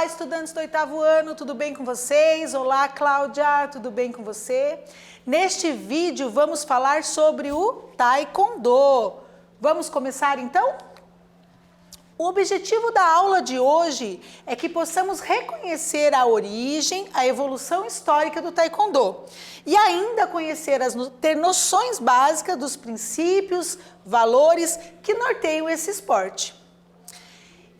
Olá, estudantes do 8º ano, tudo bem com vocês? Olá, Cláudia, tudo bem com você? Neste vídeo vamos falar sobre o Taekwondo. Vamos começar então? O objetivo da aula de hoje é que possamos reconhecer a origem, a evolução histórica do Taekwondo e ainda ter noções básicas dos princípios, valores que norteiam esse esporte.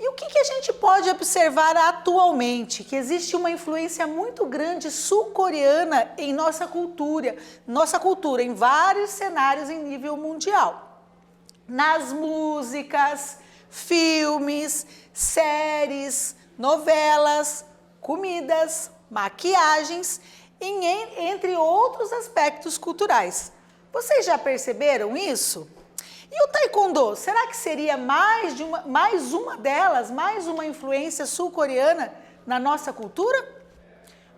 E o que a gente pode observar atualmente? Que existe uma influência muito grande sul-coreana em nossa cultura em vários cenários em nível mundial. Nas músicas, filmes, séries, novelas, comidas, maquiagens, entre outros aspectos culturais. Vocês já perceberam isso? E o Taekwondo, será que seria mais uma influência sul-coreana na nossa cultura?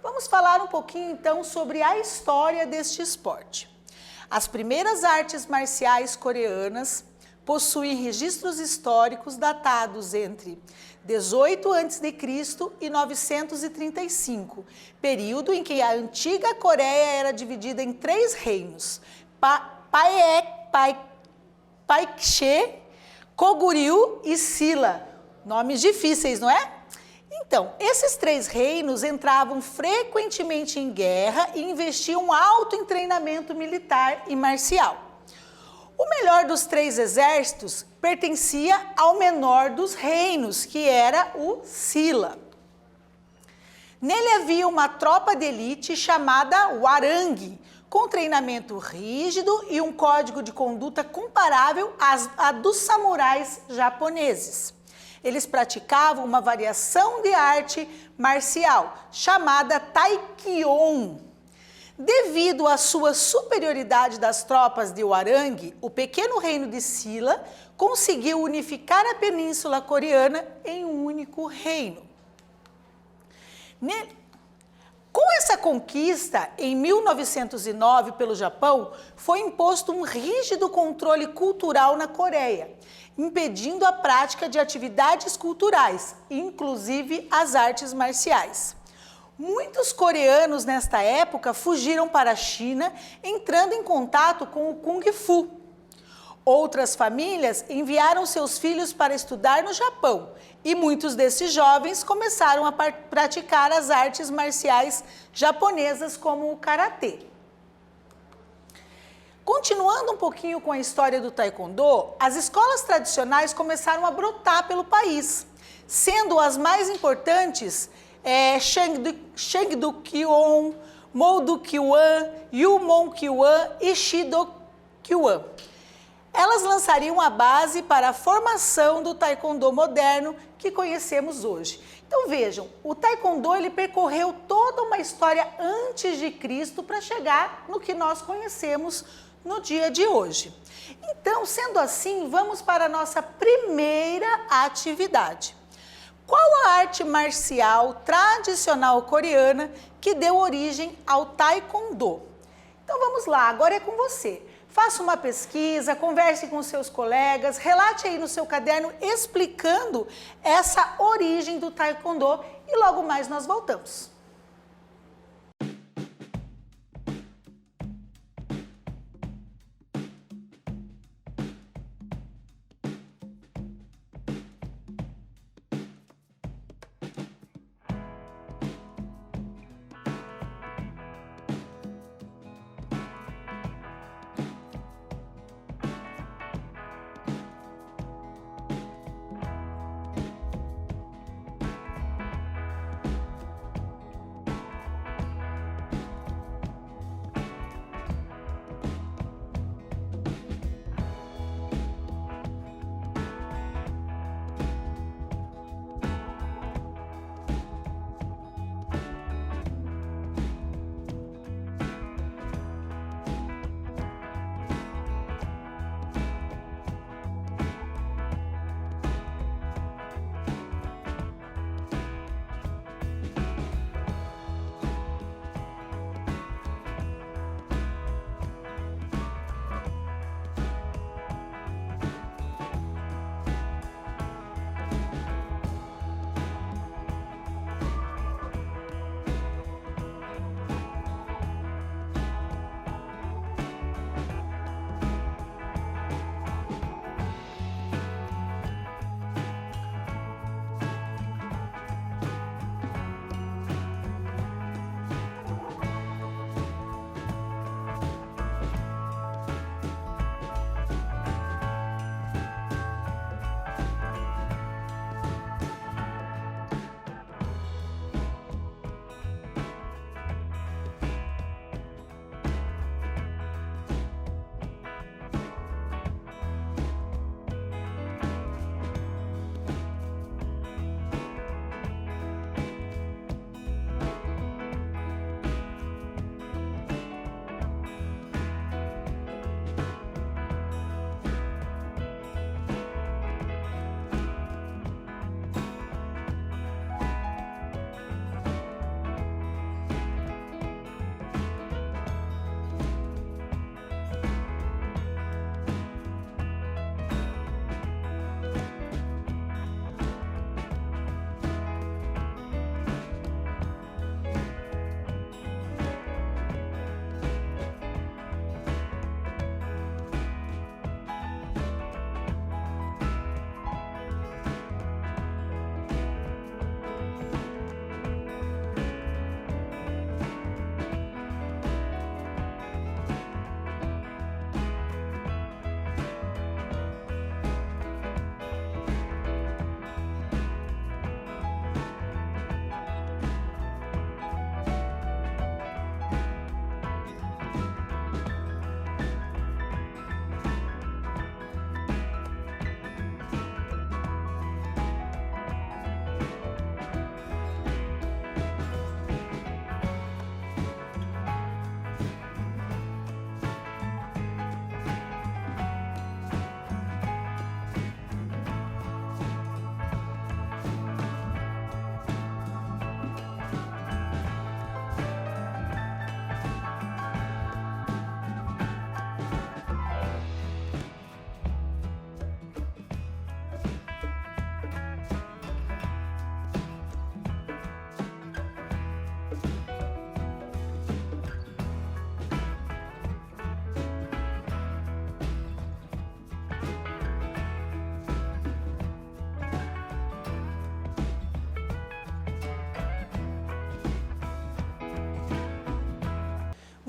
Vamos falar um pouquinho então sobre a história deste esporte. As primeiras artes marciais coreanas possuem registros históricos datados entre 18 a.C. e 935, período em que a antiga Coreia era dividida em 3 reinos: Paikse, Koguryu e Silla. Nomes difíceis, não é? Então, esses 3 reinos entravam frequentemente em guerra e investiam alto em treinamento militar e marcial. O melhor dos 3 exércitos pertencia ao menor dos reinos, que era o Silla. Nele havia uma tropa de elite chamada Hwarang, com treinamento rígido e um código de conduta comparável a dos samurais japoneses. Eles praticavam uma variação de arte marcial chamada Taekyon. Devido à sua superioridade das tropas de Hwarang, o pequeno reino de Silla conseguiu unificar a península coreana em um único reino. Com essa conquista, em 1909, pelo Japão, foi imposto um rígido controle cultural na Coreia, impedindo a prática de atividades culturais, inclusive as artes marciais. Muitos coreanos nesta época fugiram para a China, entrando em contato com o Kung Fu. Outras famílias enviaram seus filhos para estudar no Japão e muitos desses jovens começaram a praticar as artes marciais japonesas, como o karatê. Continuando um pouquinho com a história do Taekwondo, as escolas tradicionais começaram a brotar pelo país, sendo as mais importantes Shangdo-kyoan, Mo-do-kyoan, Yu-mon-kyoan e Shi-do-kyoan. Elas lançariam a base para a formação do Taekwondo moderno que conhecemos hoje. Então vejam, o Taekwondo ele percorreu toda uma história antes de Cristo para chegar no que nós conhecemos no dia de hoje. Então, sendo assim, vamos para a nossa primeira atividade. Qual a arte marcial tradicional coreana que deu origem ao Taekwondo? Então vamos lá, agora é com você. Faça uma pesquisa, converse com seus colegas, relate aí no seu caderno explicando essa origem do Taekwondo e logo mais nós voltamos.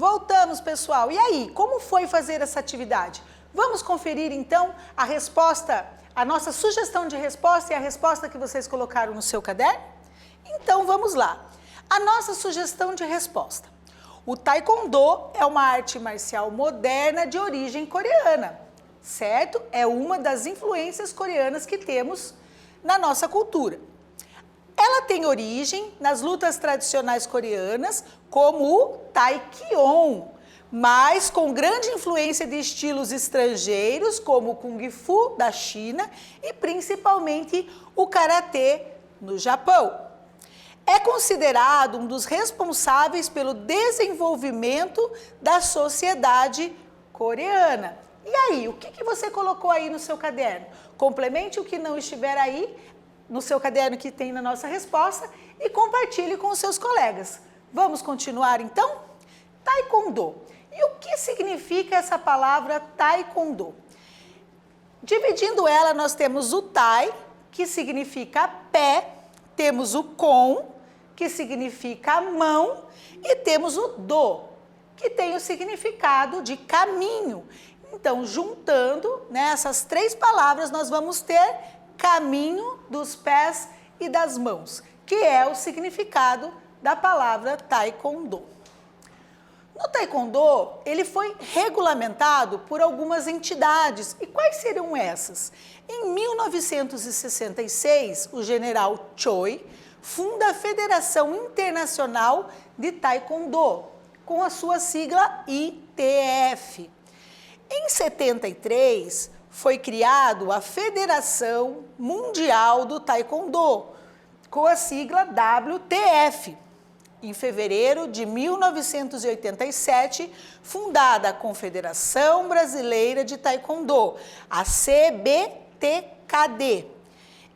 Voltamos, pessoal. E aí, como foi fazer essa atividade? Vamos conferir, então, a resposta, a nossa sugestão de resposta e a resposta que vocês colocaram no seu caderno? Então, vamos lá. A nossa sugestão de resposta. O Taekwondo é uma arte marcial moderna de origem coreana, certo? É uma das influências coreanas que temos na nossa cultura. Ela tem origem nas lutas tradicionais coreanas, como o Taekyon, mas com grande influência de estilos estrangeiros, como o Kung Fu da China e principalmente o Karatê no Japão. É considerado um dos responsáveis pelo desenvolvimento da sociedade coreana. E aí, o que você colocou aí no seu caderno? Complemente o que não estiver aí no seu caderno que tem na nossa resposta e compartilhe com os seus colegas. Vamos continuar então? Taekwondo. E o que significa essa palavra Taekwondo? Dividindo ela, nós temos o Tai, que significa pé, temos o Kon, que significa mão, e temos o Do, que tem o significado de caminho. Então, juntando, né, essas três palavras, nós vamos ter caminho dos pés e das mãos, que é o significado da palavra Taekwondo. No Taekwondo, ele foi regulamentado por algumas entidades. E quais seriam essas? Em 1966, o general Choi funda a Federação Internacional de Taekwondo, com a sua sigla ITF. Em 73, foi criado a Federação Mundial do Taekwondo, com a sigla WTF. Em fevereiro de 1987, fundada a Confederação Brasileira de Taekwondo, a CBTKD.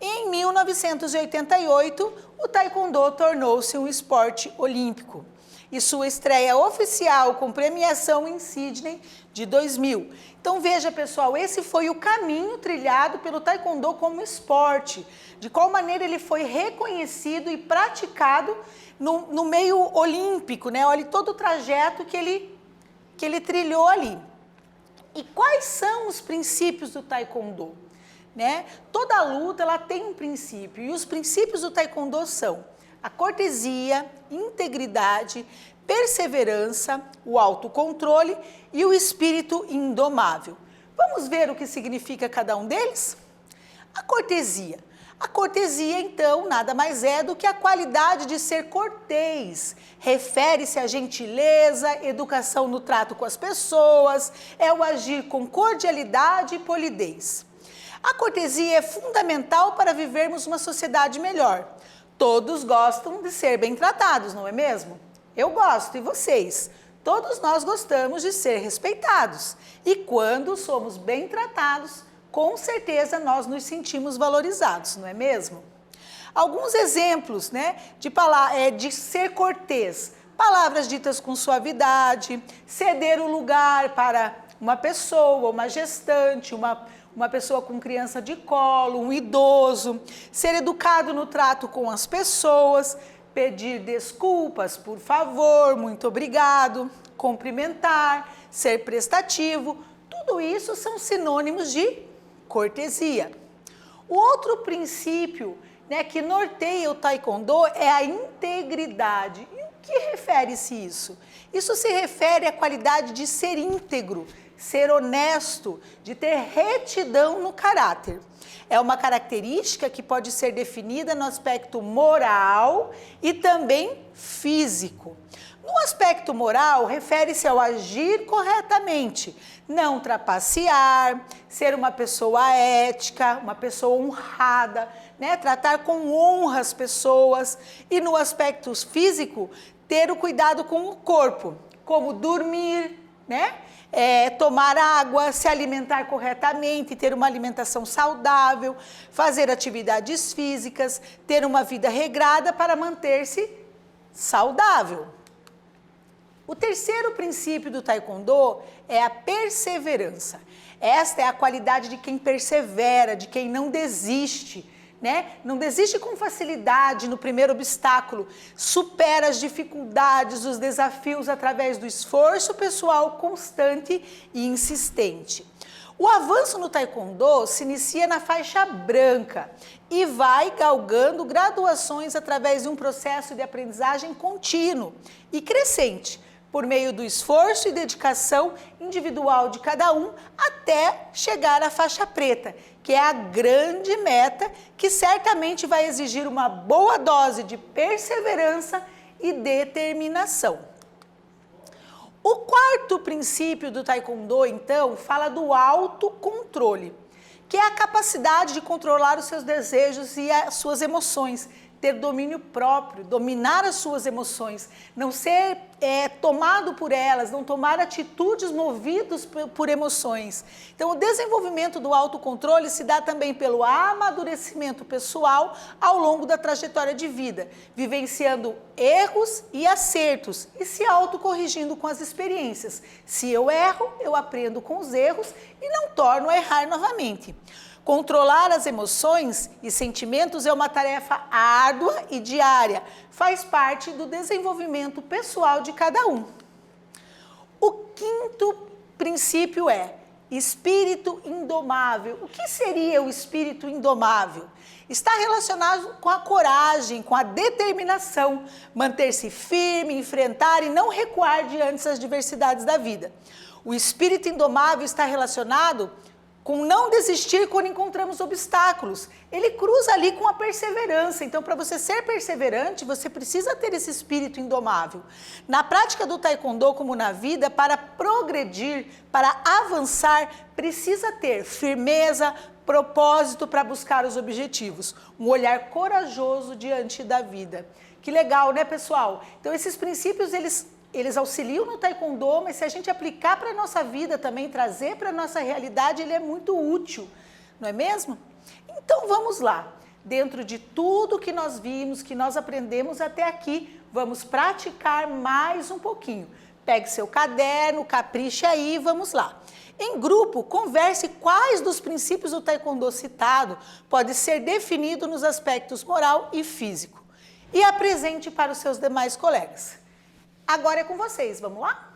Em 1988, o Taekwondo tornou-se um esporte olímpico. E sua estreia oficial com premiação em Sydney de 2000. Então veja, pessoal, esse foi o caminho trilhado pelo Taekwondo como esporte. De qual maneira ele foi reconhecido e praticado no meio olímpico, né? Olha todo o trajeto que ele trilhou ali. E quais são os princípios do Taekwondo? Né? Toda luta ela tem um princípio, e os princípios do Taekwondo são a cortesia, integridade, perseverança, o autocontrole e o espírito indomável. Vamos ver o que significa cada um deles? A cortesia. A cortesia, então, nada mais é do que a qualidade de ser cortês. Refere-se à gentileza, educação no trato com as pessoas, é o agir com cordialidade e polidez. A cortesia é fundamental para vivermos uma sociedade melhor. Todos gostam de ser bem tratados, não é mesmo? Eu gosto, e vocês? Todos nós gostamos de ser respeitados. E quando somos bem tratados, com certeza nós nos sentimos valorizados, não é mesmo? Alguns exemplos, né, de ser cortês. Palavras ditas com suavidade, ceder o lugar para uma pessoa, uma gestante, uma pessoa com criança de colo, um idoso, ser educado no trato com as pessoas, pedir desculpas, por favor, muito obrigado, cumprimentar, ser prestativo, tudo isso são sinônimos de cortesia. O outro princípio, né, que norteia o Taekwondo é a integridade. E o que refere-se isso? Isso se refere à qualidade de ser íntegro, ser honesto, de ter retidão no caráter. É uma característica que pode ser definida no aspecto moral e também físico. No aspecto moral, refere-se ao agir corretamente, não trapacear, ser uma pessoa ética, uma pessoa honrada, né? Tratar com honra as pessoas. E no aspecto físico, ter o cuidado com o corpo, como dormir, né? Tomar água, se alimentar corretamente, ter uma alimentação saudável, fazer atividades físicas, ter uma vida regrada para manter-se saudável. O terceiro princípio do Taekwondo é a perseverança. Esta é a qualidade de quem persevera, de quem não desiste, né? Não desiste com facilidade no primeiro obstáculo. Supera as dificuldades, os desafios através do esforço pessoal constante e insistente. O avanço no Taekwondo se inicia na faixa branca e vai galgando graduações através de um processo de aprendizagem contínuo e crescente, por meio do esforço e dedicação individual de cada um até chegar à faixa preta, que é a grande meta que certamente vai exigir uma boa dose de perseverança e determinação. O quarto princípio do Taekwondo, então, fala do autocontrole, que é a capacidade de controlar os seus desejos e as suas emoções, ter domínio próprio, dominar as suas emoções, não ser tomado por elas, não tomar atitudes movidos por emoções. Então, o desenvolvimento do autocontrole se dá também pelo amadurecimento pessoal ao longo da trajetória de vida, vivenciando erros e acertos e se autocorrigindo com as experiências. Se eu erro, eu aprendo com os erros e não torno a errar novamente. Controlar as emoções e sentimentos é uma tarefa árdua e diária, faz parte do desenvolvimento pessoal de cada um. O quinto princípio é espírito indomável. O que seria o espírito indomável? Está relacionado com a coragem, com a determinação, manter-se firme, enfrentar e não recuar diante das adversidades da vida. O espírito indomável está relacionado com não desistir quando encontramos obstáculos. Ele cruza ali com a perseverança. Então, para você ser perseverante, você precisa ter esse espírito indomável. Na prática do Taekwondo, como na vida, para progredir, para avançar, precisa ter firmeza, propósito para buscar os objetivos, um olhar corajoso diante da vida. Que legal, né, pessoal? Então, esses princípios, eles auxiliam no Taekwondo, mas se a gente aplicar para a nossa vida também, trazer para a nossa realidade, ele é muito útil, não é mesmo? Então vamos lá, dentro de tudo que nós vimos, que nós aprendemos até aqui, vamos praticar mais um pouquinho. Pegue seu caderno, capriche aí, vamos lá. Em grupo, converse quais dos princípios do Taekwondo citado pode ser definido nos aspectos moral e físico. E apresente para os seus demais colegas. Agora é com vocês, vamos lá?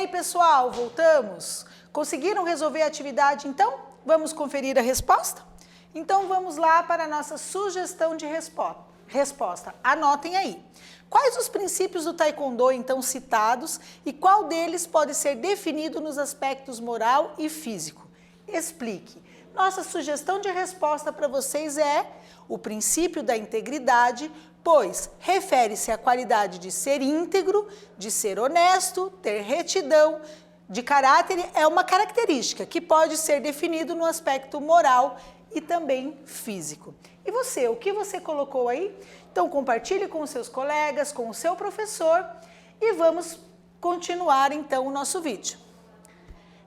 aí, pessoal, voltamos? Conseguiram resolver a atividade, então? Vamos conferir a resposta? Então, vamos lá para a nossa sugestão de resposta. Anotem aí. Quais os princípios do Taekwondo, então, citados e qual deles pode ser definido nos aspectos moral e físico? Explique. Nossa sugestão de resposta para vocês é o princípio da integridade, pois refere-se à qualidade de ser íntegro, de ser honesto, ter retidão, de caráter, é uma característica que pode ser definido no aspecto moral e também físico. E você, o que você colocou aí? Então compartilhe com os seus colegas, com o seu professor e vamos continuar então o nosso vídeo.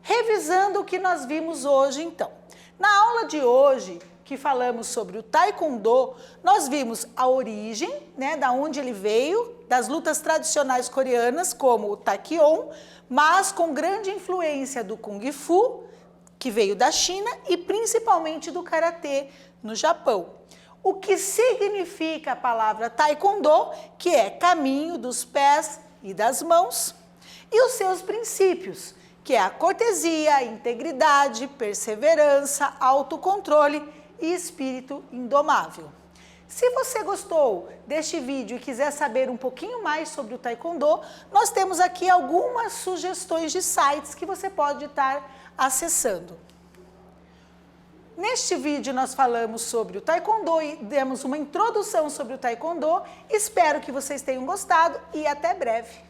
Revisando o que nós vimos hoje então. Na aula de hoje, que falamos sobre o Taekwondo, nós vimos a origem, né, da onde ele veio, das lutas tradicionais coreanas, como o Taekyon, mas com grande influência do Kung Fu, que veio da China, e principalmente do Karatê, no Japão. O que significa a palavra Taekwondo, que é caminho dos pés e das mãos, e os seus princípios, que é a cortesia, a integridade, perseverança, autocontrole e espírito indomável. Se você gostou deste vídeo e quiser saber um pouquinho mais sobre o Taekwondo, nós temos aqui algumas sugestões de sites que você pode estar acessando. Neste vídeo nós falamos sobre o Taekwondo e demos uma introdução sobre o Taekwondo. Espero que vocês tenham gostado e até breve.